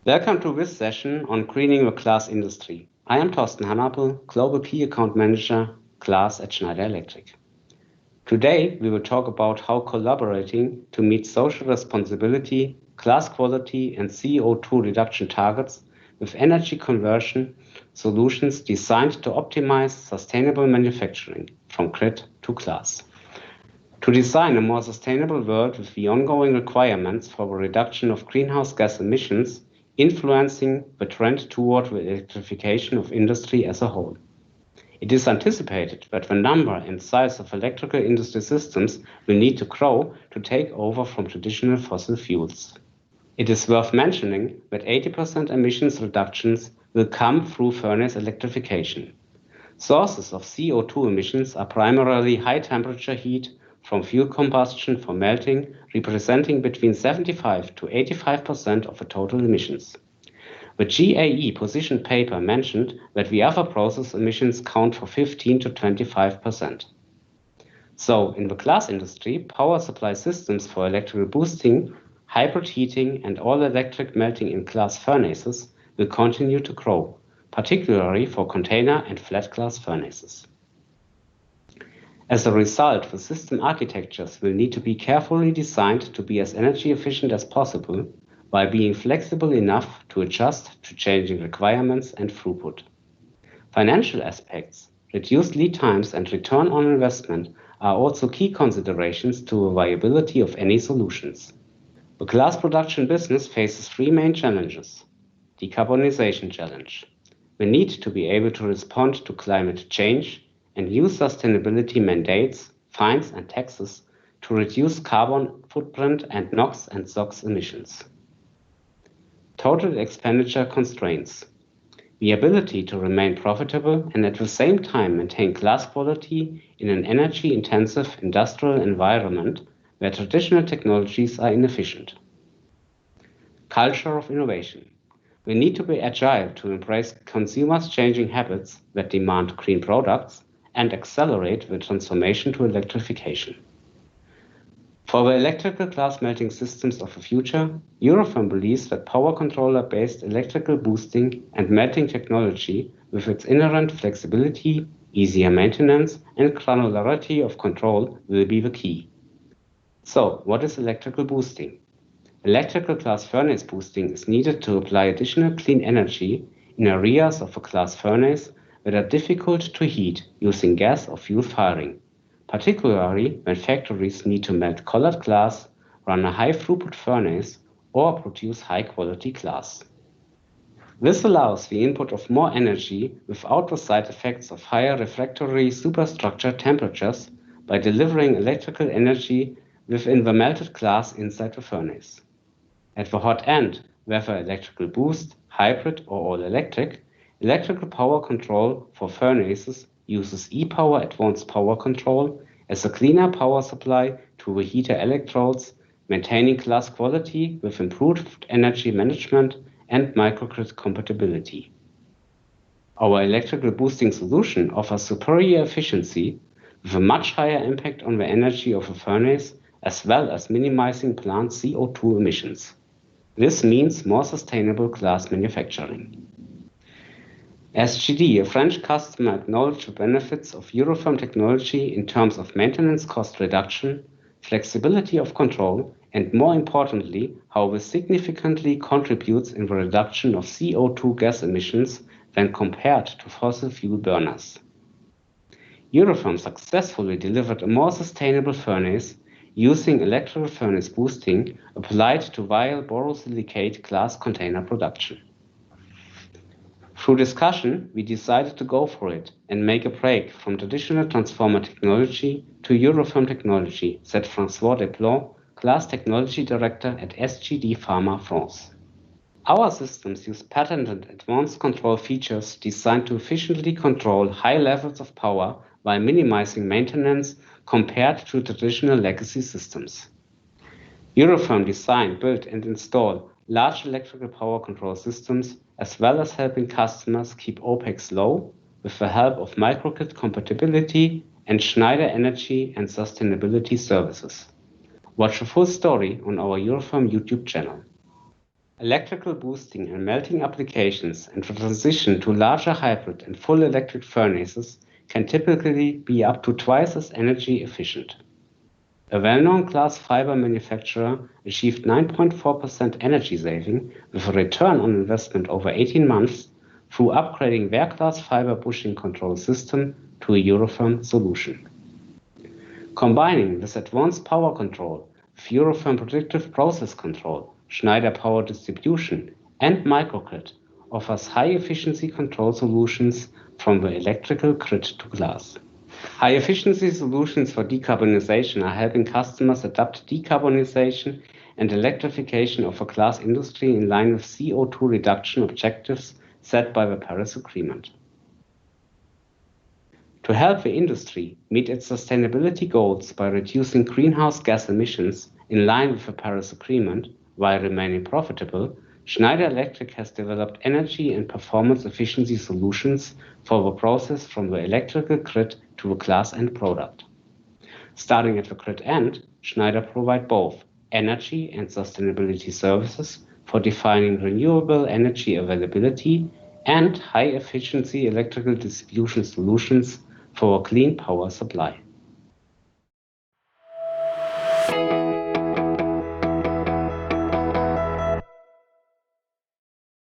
Welcome to this session on greening the glass industry. I am Thorsten Hannapel, Global Key Account Manager, Glass at Schneider Electric. Today, we will talk about how collaborating to meet social responsibility, glass quality, and CO2 reduction targets with energy conversion solutions designed to optimize sustainable manufacturing from grid to glass. To design a more sustainable world with the ongoing requirements for the reduction of greenhouse gas emissions influencing the trend toward the electrification of industry as a whole. It is anticipated that the number and size of electrical industry systems will need to grow to take over from traditional fossil fuels. It is worth mentioning that 80% emissions reductions will come through furnace electrification. Sources of CO2 emissions are primarily high temperature heat from fuel combustion for melting, representing between 75 to 85% of the total emissions. The GAE position paper mentioned that the other process emissions count for 15 to 25%. So, in the glass industry, power supply systems for electrical boosting, hybrid heating, and all-electric melting in glass furnaces will continue to grow, particularly for container and flat glass furnaces. As a result, the system architectures will need to be carefully designed to be as energy efficient as possible while being flexible enough to adjust to changing requirements and throughput. Financial aspects, reduced lead times, and return on investment are also key considerations to the viability of any solutions. The glass production business faces three main challenges. Decarbonization challenge. We need to be able to respond to climate change and use sustainability mandates, fines, and taxes to reduce carbon footprint and NOx and SOx emissions. Total expenditure constraints. The ability to remain profitable and at the same time maintain glass quality in an energy-intensive industrial environment where traditional technologies are inefficient. Culture of innovation. We need to be agile to embrace consumers' changing habits that demand green products and accelerate the transformation to electrification. For the electrical glass melting systems of the future, Eurofirm believes that power controller-based electrical boosting and melting technology with its inherent flexibility, easier maintenance, and granularity of control will be the key. So, what is electrical boosting? Electrical glass furnace boosting is needed to apply additional clean energy in areas of a glass furnace that are difficult to heat using gas or fuel firing, particularly when factories need to melt colored glass, run a high throughput furnace, or produce high quality glass. This allows the input of more energy without the side effects of higher refractory superstructure temperatures by delivering electrical energy within the melted glass inside the furnace. At the hot end, whether electrical boost, hybrid, or all electric, electrical power control for furnaces uses e-power advanced power control as a cleaner power supply to the heater electrodes, maintaining glass quality with improved energy management and microgrid compatibility. Our electrical boosting solution offers superior efficiency with a much higher impact on the energy of a furnace as well as minimizing plant CO2 emissions. This means more sustainable glass manufacturing. SGD, a French customer, acknowledged the benefits of Eurofirm technology in terms of maintenance cost reduction, flexibility of control, and more importantly, how this significantly contributes in the reduction of CO2 gas emissions when compared to fossil fuel burners. Eurofirm successfully delivered a more sustainable furnace using electrical furnace boosting applied to vial borosilicate glass container production. Through discussion, we decided to go for it and make a break from traditional transformer technology to Eurofirm technology, said François Desplat, Glass Technology Director at SGD Pharma France. Our systems use patented advanced control features designed to efficiently control high levels of power while minimizing maintenance compared to traditional legacy systems. Eurofirm design, build, and install large electrical power control systems, as well as helping customers keep OPEX low with the help of microgrid compatibility and Schneider Energy and Sustainability services. Watch the full story on our Eurofirm YouTube channel. Electrical boosting and melting applications and the transition to larger hybrid and full electric furnaces can typically be up to twice as energy efficient. A well-known glass fiber manufacturer achieved 9.4% energy saving with a return on investment over 18 months through upgrading their glass fiber bushing control system to a Eurotherm solution. Combining this advanced power control with Eurotherm predictive process control, Schneider Power Distribution, and microgrid offers high-efficiency control solutions from the electrical grid to glass. High-efficiency solutions for decarbonization are helping customers adapt decarbonization and electrification of the glass industry in line with CO2 reduction objectives set by the Paris Agreement. To help the industry meet its sustainability goals by reducing greenhouse gas emissions in line with the Paris Agreement while remaining profitable, Schneider Electric has developed energy and performance efficiency solutions for the process from the electrical grid to the glass end product. Starting at the grid end, Schneider provides both energy and sustainability services for defining renewable energy availability and high-efficiency electrical distribution solutions for a clean power supply.